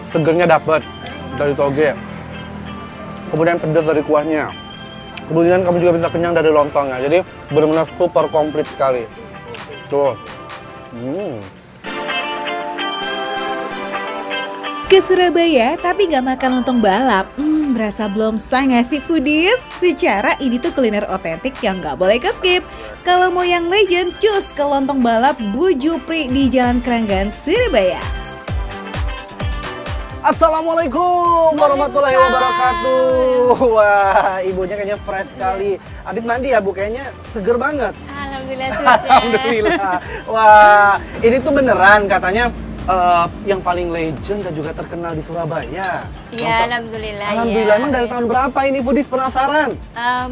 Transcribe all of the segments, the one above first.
segernya dapet dari toge. Kemudian pedas dari kuahnya. Kemudian kamu juga bisa kenyang dari lontongnya. Jadi benar-benar super komplit sekali. Tuh. Ke Surabaya tapi nggak makan lontong balap, berasa belum sah nggak sih foodies? Secara ini tuh kuliner otentik yang nggak boleh ke-skip. Kalau mau yang legend, cus ke lontong balap Bu Jupri di Jalan Keranggan, Surabaya. Assalamualaikum warahmatullahi wabarakatuh. Wah, ibunya kayaknya fresh sekali. Habis mandi ya Bu, kayaknya seger banget. Alhamdulillah sudah. Alhamdulillah. Wah, ini tuh beneran katanya yang paling legend dan juga terkenal di Surabaya. Iya, alhamdulillah. Alhamdulillah. Ya. Emang dari tahun berapa ini foodies penasaran?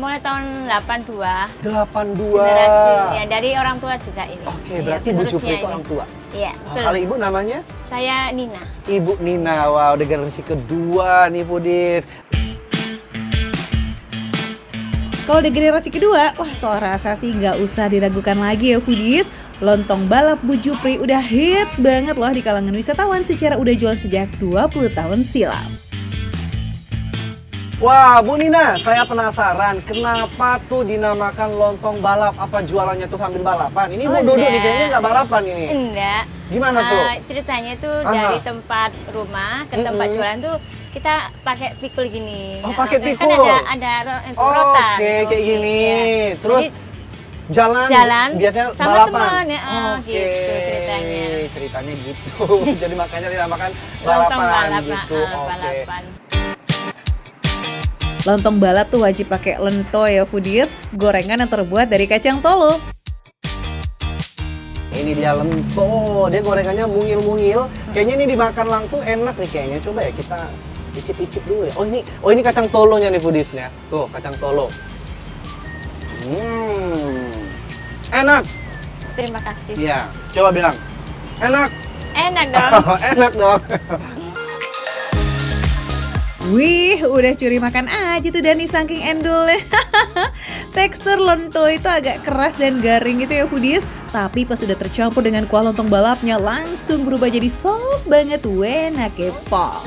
Mulai tahun 82. 82. Generasi, ya dari orang tua juga ini. Oke, Ya, berarti Bu Jupri itu ini. orang tua. Iya, betul. Kalau ibu namanya? Saya Nina. Ibu Nina. Wow, udah generasi kedua nih foodies. Kalau di generasi kedua, wah soal rasa sih nggak usah diragukan lagi ya foodies. Lontong balap Bu Jupri udah hits banget loh di kalangan wisatawan secara udah jualan sejak 20 tahun silam. Wah, Bu Nina, saya penasaran kenapa tuh dinamakan lontong balap? Apa jualannya tuh sambil balapan? Ini Bu duduk nih, kayaknya nggak balapan ini. Enggak. Gimana tuh? Ceritanya tuh dari tempat rumah ke tempat jualan tuh kita pakai pikul gini. Oh, pakai pikul. Kan ada rotan. Oke, kayak gini. Ya. Terus jadi, jalan biasanya sama balapan. teman ya. Gitu ceritanya. Ceritanya gitu. Jadi makanya dinamakan Lontong balapan balap, gitu. Oke. balapan. Lontong balap tuh wajib pakai lento ya foodies, gorengan yang terbuat dari kacang tolo. Ini dia lento, dia gorengannya mungil-mungil. Kayaknya ini dimakan langsung enak nih kayaknya. Coba ya kita icip-icip dulu ya. Oh ini kacang tolonya nih foodiesnya. Tuh kacang tolo. Enak. Terima kasih. Iya, coba bilang. Enak. Enak dong. Enak dong. Wih, udah curi makan aja tuh Dani saking endolnya. Tekstur lento itu agak keras dan garing gitu ya foodies. Tapi pas sudah tercampur dengan kuah lontong balapnya langsung berubah jadi soft banget. Wena kepo.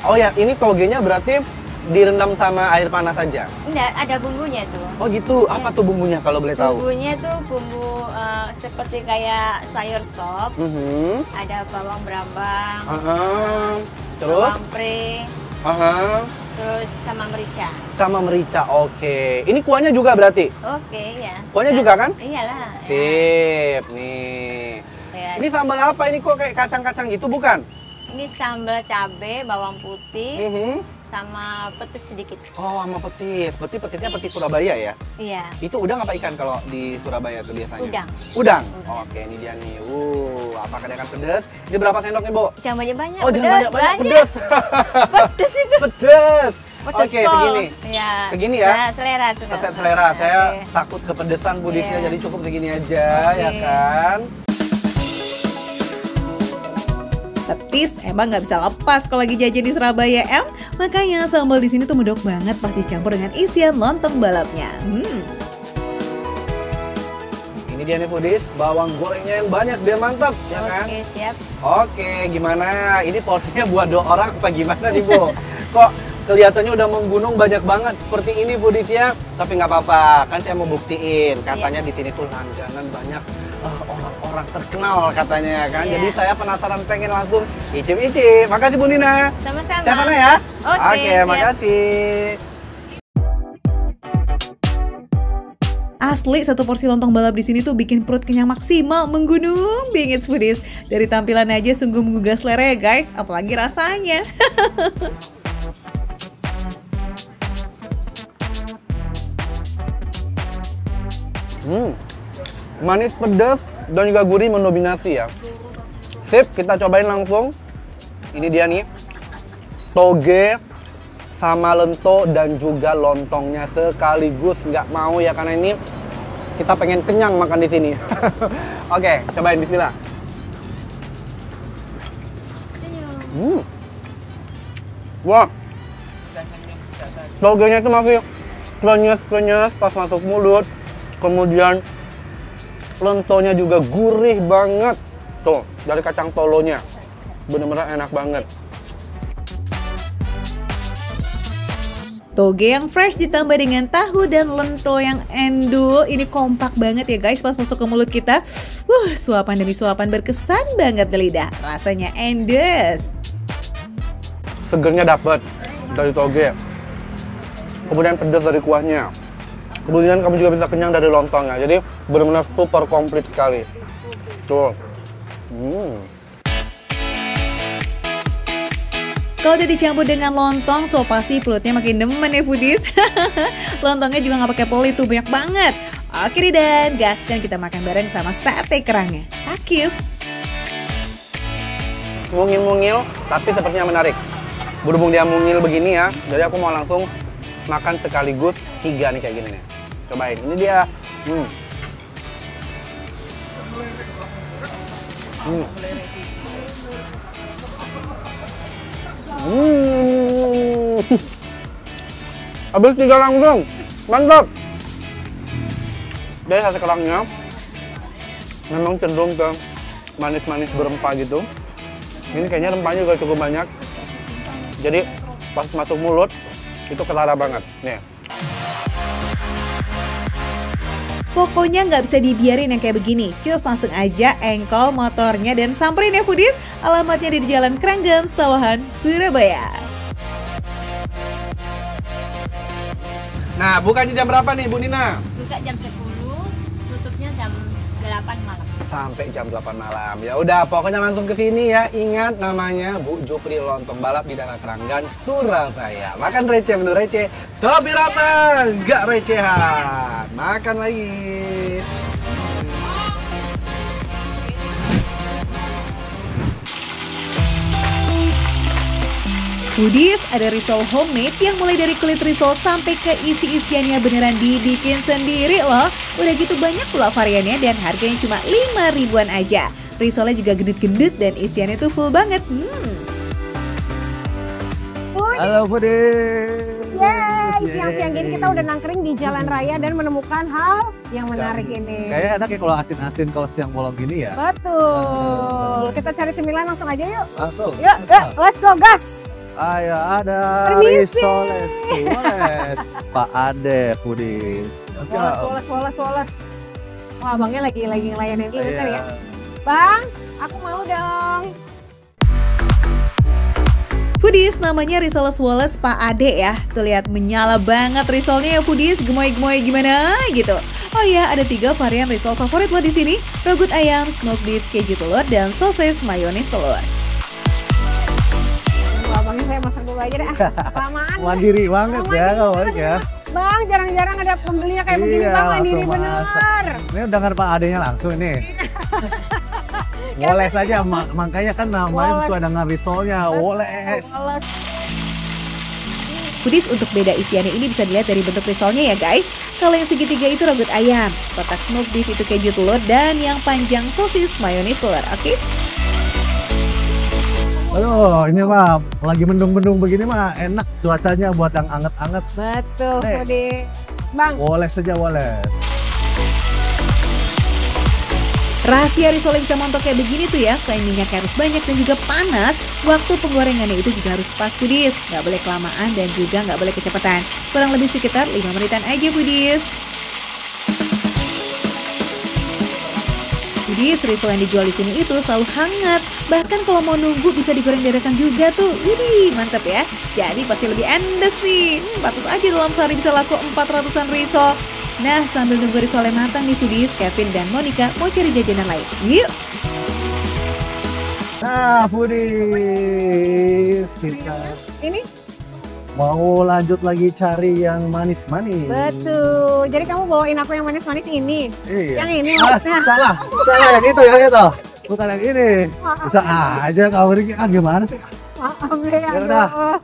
Oh ya, ini togenya berarti direndam sama air panas saja? Enggak, ada bumbunya tuh. Oh gitu, apa tuh bumbunya kalau boleh tahu? Bumbunya tuh bumbu seperti kayak sayur sop. Ada bawang brambang, Terus? bawang pre, terus sama merica. Sama merica, oke. Ini kuahnya juga berarti? Oke, ya. Kuahnya juga kan? Iyalah. Sip, nih. Ya. Ini sambal apa ini kok kayak kacang-kacang gitu bukan? Ini sambal cabe, bawang putih, sama petis sedikit. Oh, sama petis. Berarti petisnya petis Surabaya ya? Iya. Itu udang apa ikan kalau di Surabaya tuh biasanya? Udang. Udang? Oke, ini dia nih. Apakah dia akan pedas? Ini berapa sendok nih, Bu? Jangan banyak-banyak. Oh, jangan banyak-banyak. Pedas. Pedes itu. Pedas. Pedes Oke, pol. segini. Ya. Segini ya? Nah, selera sudah. Selera. Saya Oke. takut kepedesan foodiesnya, Iya. jadi cukup segini aja, Oke. ya kan? Petis emang nggak bisa lepas kalau lagi jajan di Surabaya makanya sambal di sini tuh medok banget pas dicampur dengan isian lontong balapnya. Ini dia nih foodies, bawang gorengnya yang banyak biar mantap, ya kan? Oke, siap. Oke, gimana? Ini porsinya buat 2 orang apa gimana nih, Bu? Kok kelihatannya udah menggunung banyak banget seperti ini foodiesnya? Tapi nggak apa-apa, kan saya mau buktiin. Katanya di sini tuh langganan banyak orang-orang terkenal katanya kan. Iya. Jadi saya penasaran pengen langsung icip-icip. Makasih Bu Nina. Sama-sama. Saya sana ya. Oke, siap. makasih. Asli satu porsi lontong balap di sini tuh bikin perut kenyang maksimal, menggunung bingit foodies. Dari tampilan aja sungguh menggugah selera ya guys, apalagi rasanya. Manis, pedas, dan juga gurih mendominasi ya. Sip, kita cobain langsung. Ini dia nih, toge sama lento dan juga lontongnya sekaligus. Nggak mau ya, karena ini kita pengen kenyang makan di sini. Oke, cobain, bismillah. Wah, togenya itu masih krenyes-krenyes pas masuk mulut. Kemudian lentonya juga gurih banget. Tuh, dari kacang tolonya. bener-bener enak banget. Toge yang fresh ditambah dengan tahu dan lento yang endul. Ini kompak banget ya guys pas masuk ke mulut kita. Suapan demi suapan berkesan banget di lidah. Rasanya endes. Segernya dapet dari toge. Kemudian pedas dari kuahnya. Kemudian kamu juga bisa kenyang dari lontongnya. Jadi benar-benar super komplit sekali. Tuh. Kalau udah dicampur dengan lontong, so pasti perutnya makin demen ya foodies. Lontongnya juga nggak pakai pelit tuh, banyak banget. Oke deh dan gaskan kita makan bareng sama sate kerangnya. Takis. Mungil-mungil, tapi sepertinya menarik. Berhubung dia mungil begini ya, jadi aku mau langsung makan sekaligus 3 nih kayak gini nih. Cobain, ini dia. Habis 3 langsung, mantap. Jadi sate kerangnya memang cenderung ke manis-manis berempah gitu. Ini kayaknya rempahnya juga cukup banyak. Jadi pas masuk mulut itu ketara banget. Nih. Pokoknya nggak bisa dibiarin yang kayak begini. Cus langsung aja engkol motornya dan samperin ya foodies. Alamatnya di Jalan Kranggan, Sawahan, Surabaya. Nah, bukanya jam berapa nih Bu Nina? Buka jam 10, tutupnya jam 8 malam. Sampai jam 8 malam. Ya udah, pokoknya langsung ke sini ya. Ingat namanya Bu Jupri Lontong Balap di Daerah Kranggan, Surabaya. Makan receh, menu receh, tapi rata, nggak recehan. Makan lagi. Foodies, ada risol homemade yang mulai dari kulit risol sampai ke isi-isiannya beneran dibikin sendiri loh. Udah gitu banyak pula variannya dan harganya cuma 5 ribuan aja. Risolnya juga gendut-gendut dan isiannya tuh full banget. Halo Foodies. Yeay, siang-siang gini kita udah nangkring di jalan raya dan menemukan hal yang menarik ini. Kayaknya enak ya kalau asin-asin kalau siang bolong gini ya. Betul. Kita cari cemilan langsung aja yuk. Langsung. Yuk, let's go gas. Ayo ada Permisi. risoles, Pak Ade Foodies. Woles. Wah, abangnya lagi ngelayanin ini bentar ya. Iya. Bang, aku mau dong. Foodies, namanya risoles Wallace Pak Ade ya. Tuh lihat menyala banget risolnya ya foodies, gemoy-gemoy gimana gitu. Oh ya, ada 3 varian risol favorit lo di sini. Rogut ayam, smoked beef, keju telur, dan sosis mayonis telur. Abangnya saya masak dulu aja deh. Kelamaan. Mandiri banget ya kalau ya. Bang, jarang-jarang ada pembelinya kayak begini, Bang. Mandiri langsung bener. masak. Ini dengar Pak Adenya langsung nih. Woles aja, makanya kan namanya Woles. sesuai dengan risolnya, woles. Foodies, untuk beda isiannya ini bisa dilihat dari bentuk risolnya ya guys. Kalau yang segitiga itu rogut ayam, kotak smoked beef itu keju telur, dan yang panjang sosis mayonis telur, oke? Aduh, ini mah lagi mendung-mendung begini mah enak cuacanya buat yang anget-anget. Betul, Nih. Foodies. Bang, Woles aja, woles. Rahasia risol yang bisa montok kayak begini tuh ya, selain minyaknya harus banyak dan juga panas, waktu penggorengannya itu juga harus pas foodies. Nggak boleh kelamaan dan juga nggak boleh kecepatan. Kurang lebih sekitar 5 menitan aja foodies. Foodies, risol yang dijual di sini itu selalu hangat. Bahkan kalau mau nunggu bisa digoreng dadakan juga tuh. Widih, mantep ya. Jadi pasti lebih endes nih. Pantas aja dalam sehari bisa laku 400-an risol. Nah, sambil nunggu risolnya matang nih foodies, Kevin dan Monica mau cari jajanan lain. Yuk! Nah, Foodies, kita ini mau lanjut lagi cari yang manis-manis. betul. Jadi kamu bawain aku yang manis-manis ini. Iya. Yang ini Ah, maksudnya. salah yang itu, bukan yang ini. Bisa aja kau ini, gimana sih? Maaf ya. Ya udah. aduh.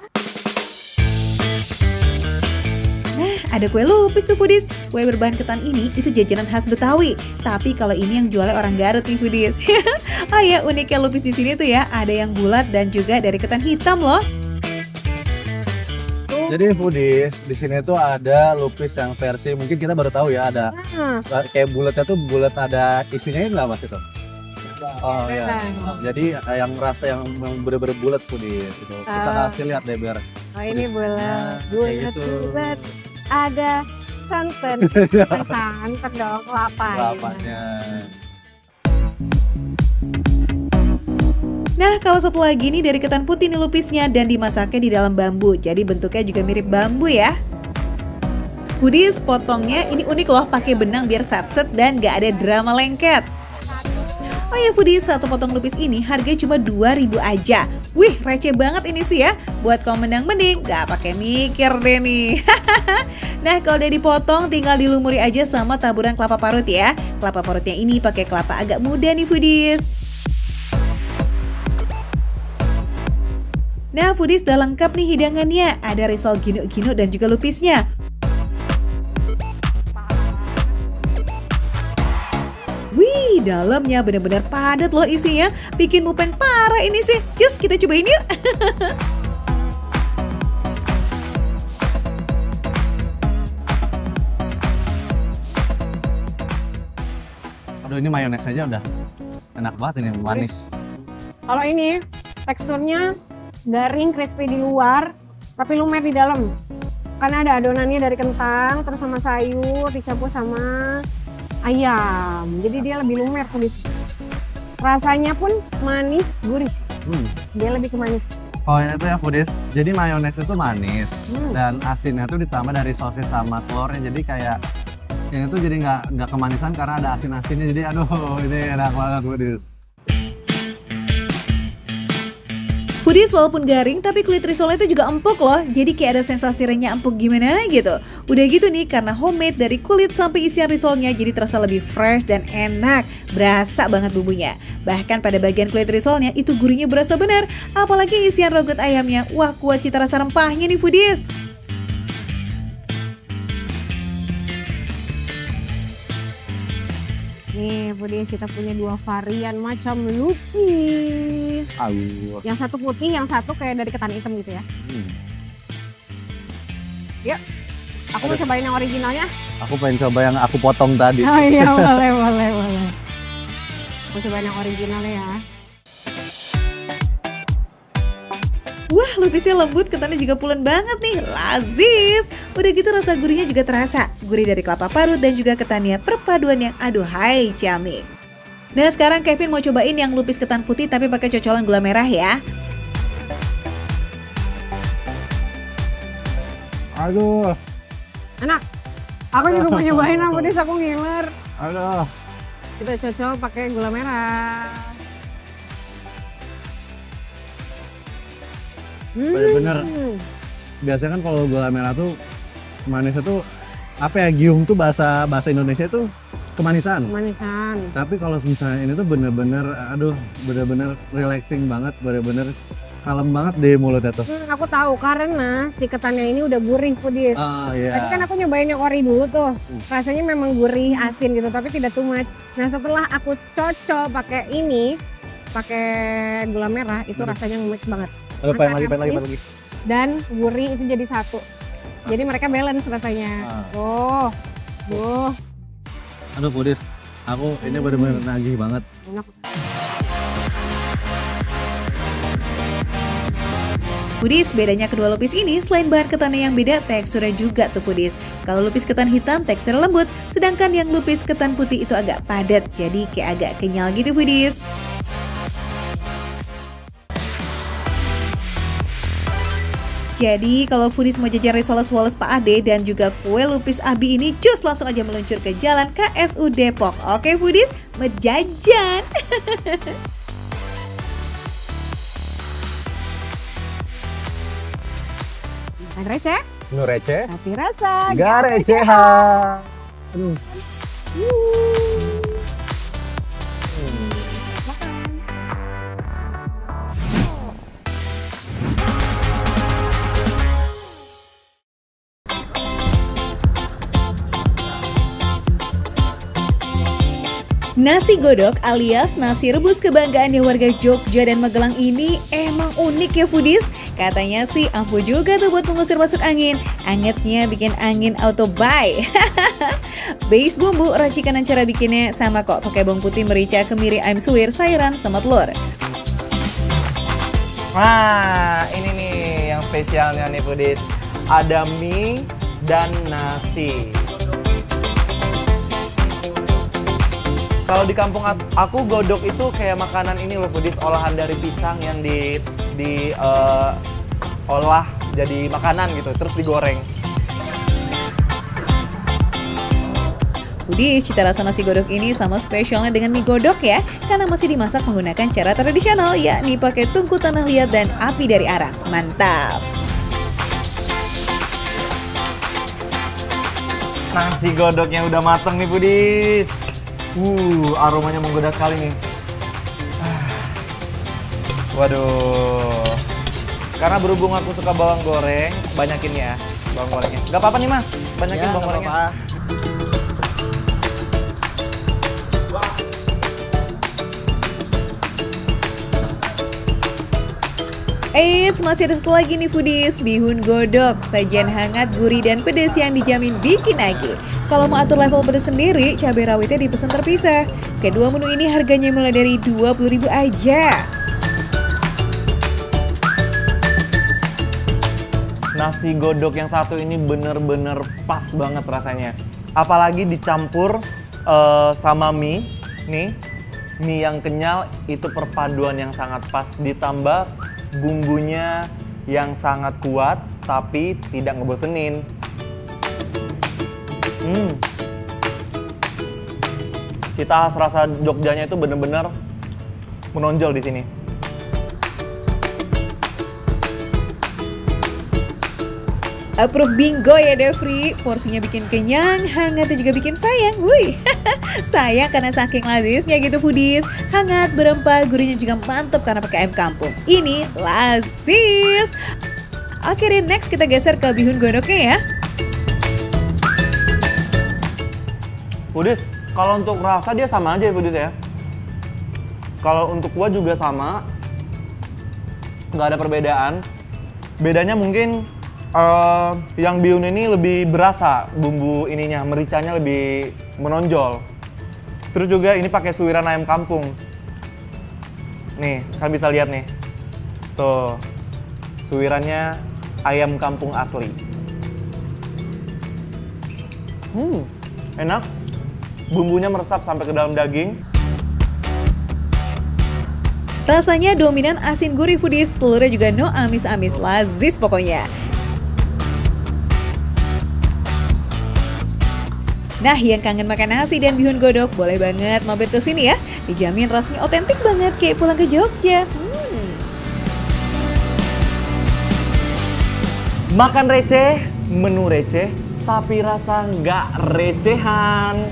Nah, ada kue lupis tuh foodies. Kue berbahan ketan ini itu jajanan khas Betawi. Tapi kalau ini yang jualnya orang Garut nih foodies. Oh ya, uniknya lupis di sini tuh ya, ada yang bulat dan juga dari ketan hitam loh. Jadi Foodies, di sini tuh ada lupis yang versi mungkin kita baru tahu ya, ada Hmm. kayak bulatnya tuh bulat ada isinya nggak mas itu? Oh iya. Jadi yang rasa yang bener-bener bulat Pudis gitu. Kita kasih lihat deh biar. Oh ini bulat, kayak gitu. bulat. Ada santan, santan dong, kelapa. Kelapanya. Nah, kalau satu lagi nih dari ketan putih nih lupisnya dan dimasaknya di dalam bambu. Jadi bentuknya juga mirip bambu ya. Foodies, potongnya ini unik loh, pakai benang biar satset dan gak ada drama lengket. Oh ya Foodies, satu potong lupis ini harganya cuma 2.000 aja. Wih, receh banget ini sih ya. Buat kaum mending gak pakai mikir deh nih. Nah, kalau udah dipotong tinggal dilumuri aja sama taburan kelapa parut ya. Kelapa parutnya ini pakai kelapa agak muda nih Foodies. Nah, Foodies udah lengkap nih hidangannya. Ada risol gino-gino dan juga lupisnya. Wih, dalamnya benar-benar padat loh isinya. Bikin mupeng parah ini sih. Cus, kita cobain yuk. Aduh, ini mayones aja udah enak banget ini, manis. Kalau ini teksturnya garing, crispy di luar, tapi lumer di dalam. Karena ada adonannya dari kentang, terus sama sayur, dicampur sama ayam. Jadi dia lebih lumer Foodies. Rasanya pun manis, gurih. Dia lebih ke manis. Oh ini tuh ya Foodies, jadi mayones itu manis dan asinnya tuh ditambah dari sosis sama telurnya. Jadi kayak ini tuh jadi nggak kemanisan karena ada asin-asinnya. Jadi aduh ini enak banget Foodies. Foodies walaupun garing tapi kulit risolnya itu juga empuk loh. Jadi kayak ada sensasi renyah empuk gimana gitu. Udah gitu nih karena homemade dari kulit sampai isian risolnya jadi terasa lebih fresh dan enak. Berasa banget bumbunya. Bahkan pada bagian kulit risolnya itu gurihnya berasa benar. Apalagi isian rogot ayamnya. Wah, kuat cita rasa rempahnya nih Foodies. Nih Foodies, kita punya dua varian macam lupis. Yang satu putih, yang satu kayak dari ketan hitam gitu ya. Yuk, aku mau cobain yang originalnya. Aku pengen coba yang aku potong tadi. Oh iya, boleh. Aku cobain yang originalnya ya. Wah, lupisnya lembut, ketannya juga pulen banget nih, lazis. Udah gitu rasa gurihnya juga terasa. Gurih dari kelapa parut dan juga ketannya, perpaduan yang aduhai ciamik. Nah sekarang Kevin mau cobain yang lupis ketan putih tapi pakai cocolan gula merah ya. Aduh. Enak. Aku juga mau nyobain yang Foodies, aku ngiler. Aduh. Kita cocol pakai gula merah. Bener-bener. Biasanya kan kalau gula merah tuh manisnya tuh apa ya, giung tuh bahasa Indonesia tuh kemanisan. Tapi kalau misalnya ini tuh bener-bener bener-bener relaxing banget, bener-bener kalem banget deh mulutnya tuh. Aku tahu karena si ketannya ini udah gurih Foodies. Iya. Tadi kan aku nyobain yang ori dulu tuh. Rasanya memang gurih, asin gitu, tapi tidak too much. Nah, setelah aku cocok pakai ini, pakai gula merah, itu rasanya mix banget. Pengen lagi. Dan gurih itu jadi satu. Jadi mereka balance rasanya. Aduh Foodies, aku ini bener-bener nagih banget. Enak. Foodies, bedanya kedua lupis ini selain bahan ketannya yang beda, teksturnya juga tuh Foodies. Kalau lupis ketan hitam teksturnya lembut, sedangkan yang lupis ketan putih itu agak padat, jadi kayak agak kenyal gitu Foodies. Jadi kalau Foodies mau jajan risoles-woles Pak Ade dan juga kue lupis Abi ini, cus langsung aja meluncur ke jalan KSU Depok. Oke Foodies, menjajan. Bukan receh, Nu receh, tapi rasa gak recehan. Aduh. Nasi godok alias nasi rebus kebanggaannya warga Jogja dan Magelang ini emang unik ya foodies. Katanya sih ampuh juga tuh buat mengusir masuk angin. Angetnya bikin angin auto buy. Base bumbu, racikan dan cara bikinnya sama kok. Pakai bawang putih, merica, kemiri, ayam suwir, sayuran, sama telur. Nah, ini nih yang spesialnya nih foodies. Ada mie dan nasi. Kalau di kampung aku godok itu kayak makanan ini loh foodies, olahan dari pisang yang olah jadi makanan gitu, terus digoreng. Foodies, cita rasa nasi godok ini sama spesialnya dengan mie godok ya, karena masih dimasak menggunakan cara tradisional, yakni pakai tungku tanah liat dan api dari arang. Mantap! Nasi godoknya udah mateng nih foodies. Aromanya menggoda sekali nih. Waduh. Karena berhubung aku suka bawang goreng, banyakin ya bawang gorengnya. Gak apa-apa nih mas, banyakin ya, bawang gorengnya. Eits, masih ada satu lagi nih foodies, bihun godok. Sajian hangat, gurih, dan pedas yang dijamin bikin nagih. Kalau mau atur level pedas sendiri, cabai rawitnya dipesan terpisah. Kedua menu ini harganya mulai dari 20.000 aja. Nasi godok yang satu ini bener-bener pas banget rasanya. Apalagi dicampur sama mie. Nih, mie yang kenyal itu perpaduan yang sangat pas. Ditambah bumbunya yang sangat kuat tapi tidak ngebosenin. Cita khas rasa Jogjanya itu bener-bener menonjol di sini. Approve bingo ya Devri, porsinya bikin kenyang, hangatnya juga bikin sayang. Wih, sayang karena saking lazisnya gitu foodies. Hangat, berempah, gurihnya juga mantap karena pakai ayam kampung. Ini lazis. Oke deh, next kita geser ke bihun godoknya ya. Foodies, kalau untuk rasa dia sama aja ya foodies ya. Kalau untuk kuah juga sama, nggak ada perbedaan. Bedanya mungkin yang bihun ini lebih berasa, bumbu ininya, mericanya lebih menonjol. Terus juga ini pakai suiran ayam kampung. Nih, kalian bisa lihat nih. Tuh, suirannya ayam kampung asli. Enak. Bumbunya meresap sampai ke dalam daging. Rasanya dominan asin gurih foodies, telurnya juga no amis-amis, lazis pokoknya. Nah, yang kangen makan nasi dan bihun godok, boleh banget mampir ke sini ya. Dijamin rasanya otentik banget kayak pulang ke Jogja. Makan receh, menu receh, tapi rasa nggak recehan.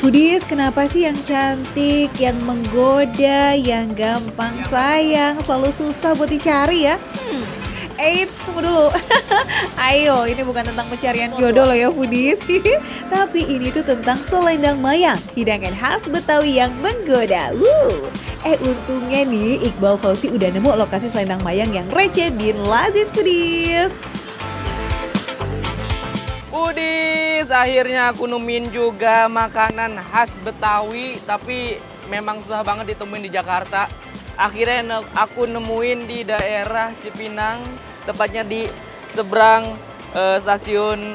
Foodies, kenapa sih yang cantik, yang menggoda, yang gampang sayang, selalu susah buat dicari ya? Eits, tunggu dulu. Ayo, ini bukan tentang pencarian jodoh loh ya foodies. Tapi ini tuh tentang selendang mayang, hidangan khas Betawi yang menggoda. Untungnya nih Iqbal Fauzi udah nemu lokasi selendang mayang yang receh bin lazis foodies. Foodies, akhirnya aku nemuin juga makanan khas Betawi, tapi memang susah banget ditemuin di Jakarta. Akhirnya aku nemuin di daerah Cipinang, tepatnya di seberang stasiun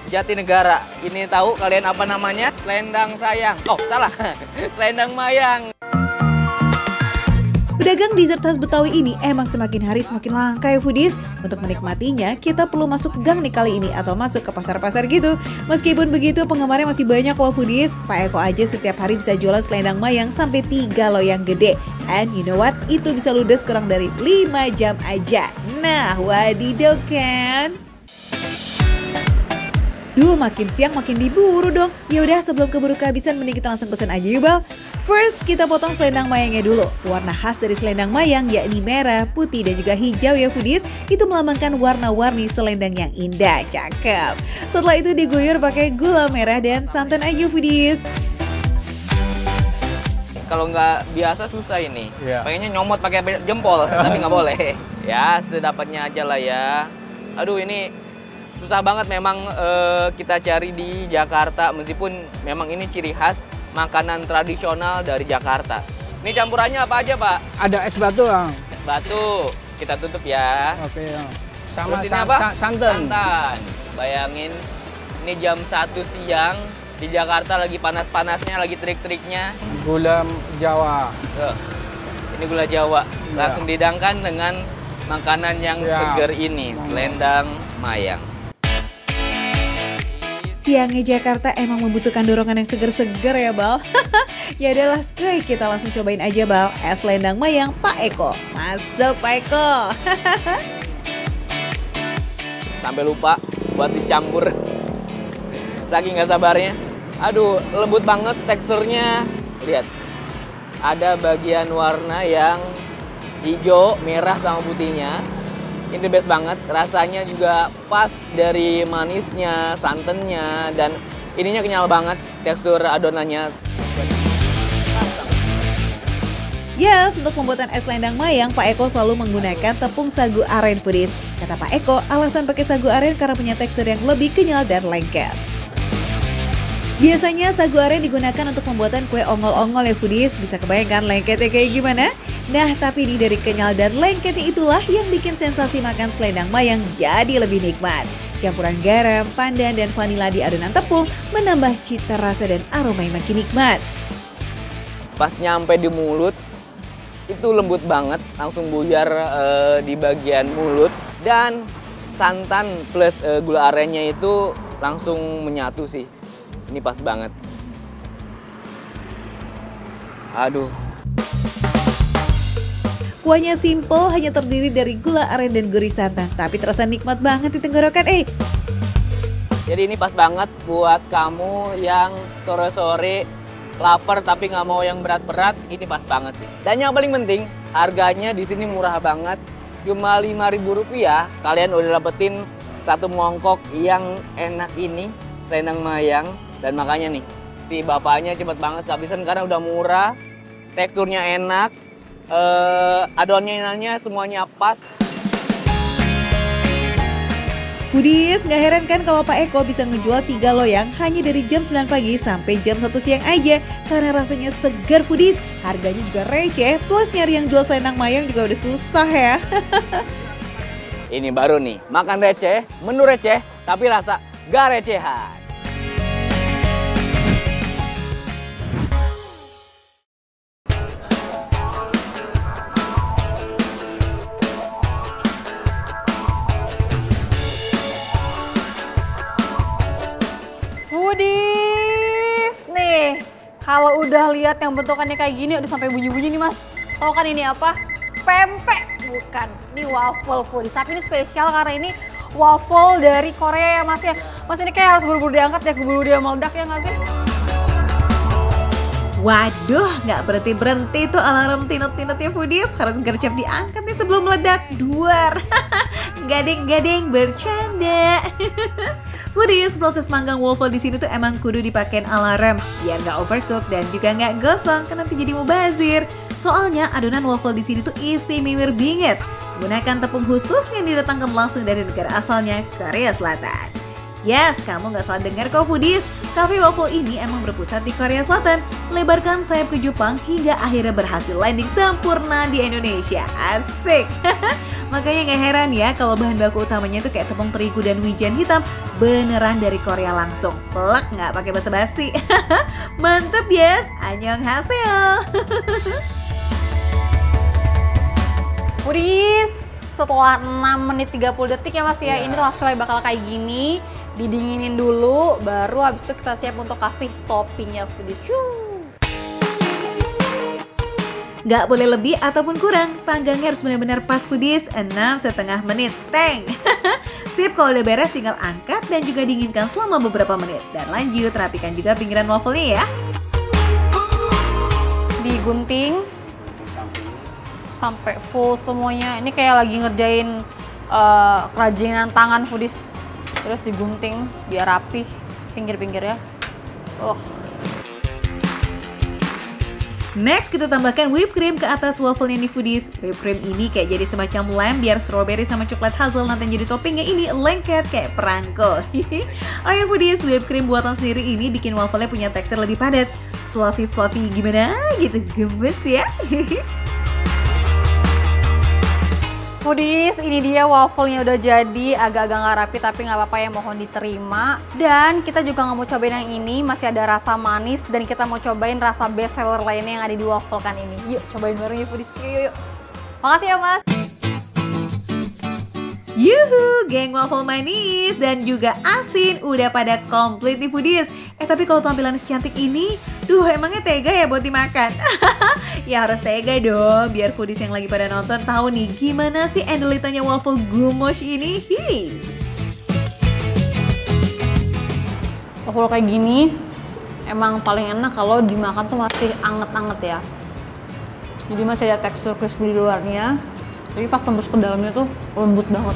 Jatinegara. Ini tahu kalian apa namanya? Selendang sayang. Oh, salah. Selendang mayang. Pedagang dessert khas Betawi ini emang semakin hari semakin langka ya foodies. Untuk menikmatinya, kita perlu masuk gang nih kali ini atau masuk ke pasar-pasar gitu. Meskipun begitu, penggemarnya masih banyak loh foodies. Pak Eko aja setiap hari bisa jualan selendang mayang sampai 3 loyang gede. And you know what? Itu bisa ludes kurang dari 5 jam aja. Nah, wadidaw kan? Duh, makin siang makin diburu dong. Yaudah, sebelum keburu kehabisan mending kita langsung pesan aja yuk, Bal. First, kita potong selendang mayangnya dulu. Warna khas dari selendang mayang yakni merah, putih, dan juga hijau ya foodies. Itu melambangkan warna-warni selendang yang indah. Cakep. Setelah itu diguyur pakai gula merah dan santan aja foodies. Kalau nggak biasa susah ini. Pengennya nyomot pakai jempol, tapi nggak boleh. Ya, sedapatnya aja lah ya. Aduh, ini susah banget memang kita cari di Jakarta, meskipun memang ini ciri khas makanan tradisional dari Jakarta. Ini campurannya apa aja, Pak? Ada es batu, Bang. Es batu, kita tutup ya. Oke, ya. Sama Terus ini apa? santan. Bayangin, ini jam 1 siang, di Jakarta lagi panas-panasnya, lagi terik-teriknya. Gula Jawa. Tuh, ini gula Jawa. Langsung didangkan dengan makanan yang seger ini, selendang mayang. Siangnya Jakarta emang membutuhkan dorongan yang seger-seger ya, Bal. Ya udahlah, skuy, kita langsung cobain aja, Bal. Es selendang mayang Pak Eko. Masuk, Pak Eko. Sampai lupa buat dicampur. Saking nggak sabarnya. Aduh, lembut banget teksturnya. Lihat, ada bagian warna yang hijau, merah, sama putihnya. Ini the best banget, rasanya juga pas dari manisnya, santannya, dan ininya kenyal banget tekstur adonannya. Yes, untuk pembuatan es selendang mayang, Pak Eko selalu menggunakan tepung sagu aren foodies. Kata Pak Eko, alasan pakai sagu aren karena punya tekstur yang lebih kenyal dan lengket. Biasanya sagu aren digunakan untuk pembuatan kue ongol-ongol ya foodies. Bisa kebayangkan lengketnya kayak gimana? Nah, tapi ini dari kenyal dan lengketnya itulah yang bikin sensasi makan selendang mayang jadi lebih nikmat. Campuran garam, pandan, dan vanila di adonan tepung menambah cita rasa dan aroma yang makin nikmat. Pas nyampe di mulut, itu lembut banget, langsung buyar di bagian mulut. Dan santan plus gula arennya itu langsung menyatu sih. Ini pas banget. Aduh. Kuahnya simple, hanya terdiri dari gula aren dan gurih santan, tapi terasa nikmat banget di tenggorokan. Jadi ini pas banget buat kamu yang sore-sore lapar tapi nggak mau yang berat-berat. Ini pas banget sih. Dan yang paling penting, harganya di sini murah banget. Cuma Rp5.000, kalian udah dapetin satu mangkok yang enak ini, selendang mayang. Dan makanya nih, si bapaknya cepet banget kehabisan karena udah murah, teksturnya enak, adonannya semuanya pas. Foodies, nggak heran kan kalau Pak Eko bisa ngejual 3 loyang hanya dari jam 9 pagi sampai jam 1 siang aja. Karena rasanya segar foodies, harganya juga receh, plus nyari yang jual selendang mayang juga udah susah ya. Ini baru nih, makan receh, menu receh, tapi rasa gak recehan. Foodies nih, kalau udah lihat yang bentukannya kayak gini, udah sampai bunyi-bunyi nih Mas. Tahu kan ini apa? Pempek, bukan. Ini waffle foodies. Tapi ini spesial karena ini waffle dari Korea ya Mas ya. Mas ini kayak harus buru-buru diangkat ya, keburu dia meledak ya nggak sih? Waduh, nggak berhenti-berhenti tuh alarm tinut-tinutnya foodies. Harus gercep diangkat nih sebelum meledak. Duar. Gading-gading bercanda. Foodies, proses manggang waffle di sini tuh emang kudu dipakein alarm biar nggak overcook dan juga nggak gosong kan nanti jadi mubazir. Soalnya adonan waffle di sini tuh istimewa bingit. Gunakan tepung khusus yang didatangkan langsung dari negara asalnya, Korea Selatan. Yes, kamu nggak salah dengar kok foodies. Cafe waffle ini emang berpusat di Korea Selatan. Lebarkan sayap ke Jepang hingga akhirnya berhasil landing sempurna di Indonesia. Asik. Makanya nggak heran ya kalau bahan baku utamanya tuh kayak tepung terigu dan wijen hitam beneran dari Korea langsung. Plek nggak pakai basa-basi. Mantep yes, annyeonghaseyo. Foodies, setelah 6 menit 30 detik ya Mas ya, ini hasilnya bakal kayak gini. Didinginin dulu, baru habis itu kita siap untuk kasih toppingnya foodies. Nggak boleh lebih ataupun kurang, panggangnya harus benar-benar pas foodies, 6,5 menit. Teng! Sip, kalau udah beres tinggal angkat dan juga dinginkan selama beberapa menit. Dan lanjut, rapikan juga pinggiran wafelnya ya. Digunting sampai full semuanya. Ini kayak lagi ngerjain kerajinan tangan foodies. Terus digunting biar rapi pinggir-pinggirnya. Next, kita tambahkan whipped cream ke atas wafelnya nih foodies. Whipped cream ini kayak jadi semacam lem biar strawberry sama coklat hazelnut yang jadi toppingnya ini lengket kayak perangko. Oh ya foodies, whipped cream buatan sendiri ini bikin wafelnya punya tekstur lebih padat. Fluffy gimana gitu, gemes ya. Foodies, ini dia wafelnya udah jadi, agak-agak nggak rapi tapi nggak apa-apa ya, mohon diterima. Dan kita juga nggak mau cobain yang ini, masih ada rasa manis dan kita mau cobain rasa best seller lainnya yang ada di waffle kan ini. Yuk cobain bareng ya foodies, yuk. Makasih ya mas. Yuhu, geng waffle manis dan juga asin udah pada komplit nih foodies. Tapi kalau tampilan secantik ini, duh emangnya tega ya buat dimakan? Ya harus tega dong, biar foodies yang lagi pada nonton tahu nih gimana sih endulitanya waffle gumosh ini. Waffle kayak gini emang paling enak kalau dimakan tuh masih anget-anget ya. Jadi masih ada tekstur crispy di luarnya, tapi pas tembus ke dalamnya tuh lembut banget.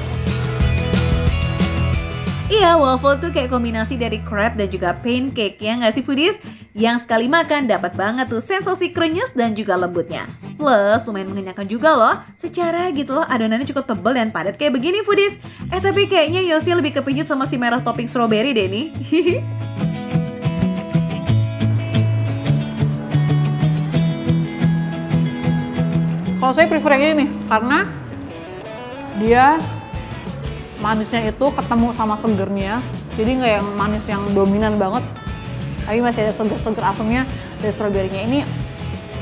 Iya, waffle tuh kayak kombinasi dari crepe dan juga pancake ya nggak sih foodies? Yang sekali makan dapat banget tuh sensasi krenyes dan juga lembutnya. Plus lumayan mengenyangkan juga loh. Secara gitu loh adonannya cukup tebal dan padat kayak begini foodies. Tapi kayaknya Yosi lebih kepincut sama si merah topping strawberry deh nih. Kalau saya prefer yang ini nih, karena dia manisnya itu ketemu sama segernya, jadi nggak yang manis yang dominan banget, tapi masih ada seger-seger asamnya dari strawberry-nya. Ini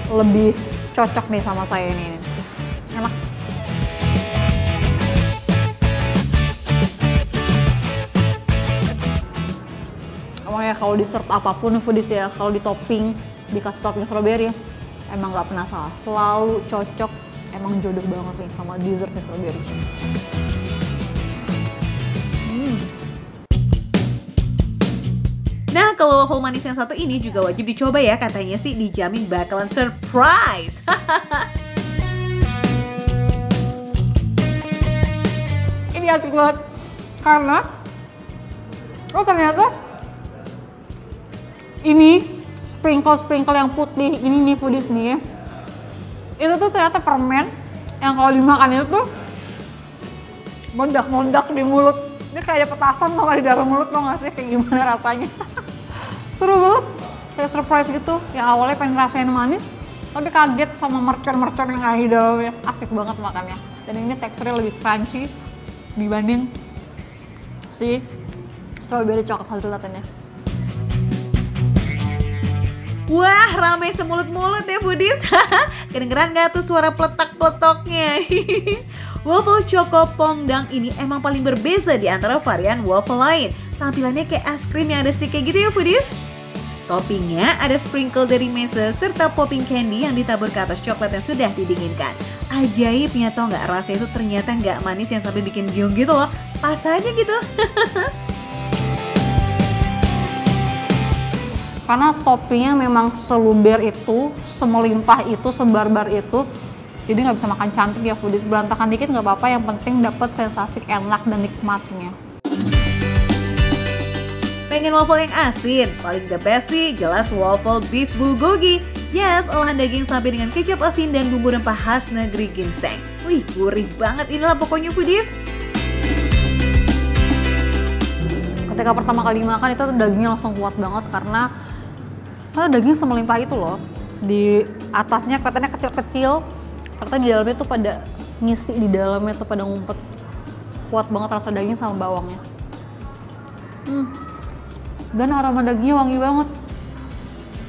lebih cocok nih sama saya ini. Enak. Emang ya kalau dessert apapun foodies ya, kalau di topping, dikasih topping strawberry, emang nggak pernah salah, selalu cocok, emang jodoh banget nih sama dessertnya strawberry. Nah, kalau waffle manis yang satu ini juga wajib dicoba ya, katanya sih dijamin bakalan surprise. Ini asik banget, karena ternyata ini sprinkle yang putih ini nih foodies nih ya, itu tuh ternyata permen yang kalau dimakan itu tuh meledak-meledak di mulut. Ini kayak ada petasan tau di dalam mulut, tau gak sih kayak gimana rasanya. Seru banget, kayak surprise gitu. Yang awalnya pengen rasain manis, tapi kaget sama mercon-mercon yang ada di dalamnya. Asik banget makannya. Dan ini teksturnya lebih crunchy dibanding si strawberry coklat hazelnutnya. Wah, rame semulut-mulut ya foodies. Kedengeran gak tuh suara peletak-peletoknya? Waffle Choco Pongdang ini emang paling berbeza di antara varian waffle lain. Tampilannya kayak es krim yang ada stick kayak gitu ya foodies. Toppingnya ada sprinkle dari mesa serta popping candy yang ditabur ke atas coklat yang sudah didinginkan. Ajaibnya tau nggak, rasanya itu ternyata nggak manis yang sampai bikin bingung gitu loh. Pas aja gitu. Karena toppingnya memang seluber itu, semelimpah itu, sebarbar itu. Jadi nggak bisa makan cantik ya foodies, berantakan dikit nggak apa-apa, yang penting dapat sensasi enak dan nikmatnya. Pengen waffle yang asin? Paling the best sih jelas waffle beef bulgogi. Yes, olahan daging sapi dengan kecap asin dan bumbu rempah khas negeri ginseng. Wih, gurih banget inilah pokoknya foodies. Ketika pertama kali makan itu dagingnya langsung kuat banget karena daging semelimpah itu loh. Di atasnya kelihatannya kecil-kecil, ternyata di dalamnya tuh pada ngisi, di dalamnya tuh pada ngumpet. Kuat banget rasa daging sama bawangnya. Dan aroma dagingnya wangi banget.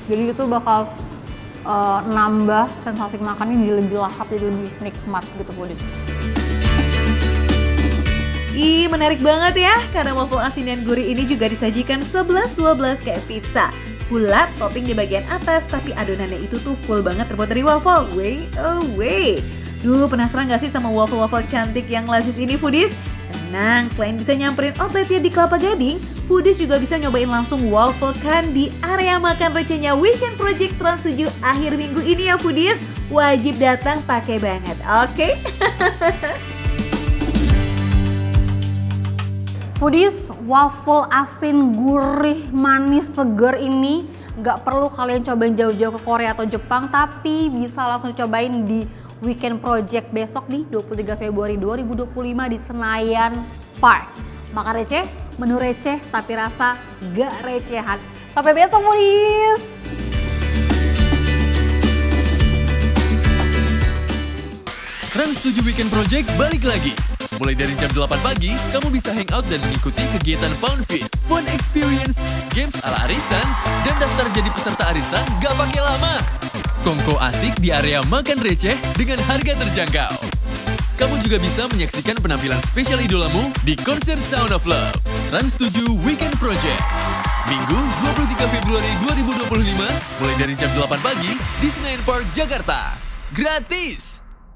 Jadi itu bakal nambah sensasi makannya jadi lebih lahap, jadi lebih nikmat gitu foodies. Ih, menarik banget ya, karena waffle asin dan gurih ini juga disajikan 11-12 kayak pizza. Bulat, topping di bagian atas, tapi adonannya itu tuh full banget terbuat dari waffle. Way away. Duh, penasaran gak sih sama waffle-waffle cantik yang lazis ini foodies? Tenang, selain bisa nyamperin outletnya di Kelapa Gading, foodies juga bisa nyobain langsung waffle kan di area makan recehnya Weekend Project Trans 7 akhir minggu ini ya foodies. Wajib datang pakai banget, oke? Foodies, waffle asin gurih manis seger ini nggak perlu kalian cobain jauh-jauh ke Korea atau Jepang, tapi bisa langsung cobain di Weekend Project besok nih 23 Februari 2025 di Senayan Park. Makan receh, menu receh, tapi rasa gak recehan. Sampai besok foodies! Trans 7 Weekend Project balik lagi. Mulai dari jam 8 pagi, kamu bisa hangout dan mengikuti kegiatan Pound Fit, fun experience, games ala arisan, dan daftar jadi peserta arisan gak pakai lama. Kongko asik di area makan receh dengan harga terjangkau. Kamu juga bisa menyaksikan penampilan spesial idolamu di konser Sound of Love. Trans 7 Weekend Project. Minggu 23 Februari 2025, mulai dari jam 8 pagi di Senayan Park, Jakarta. Gratis!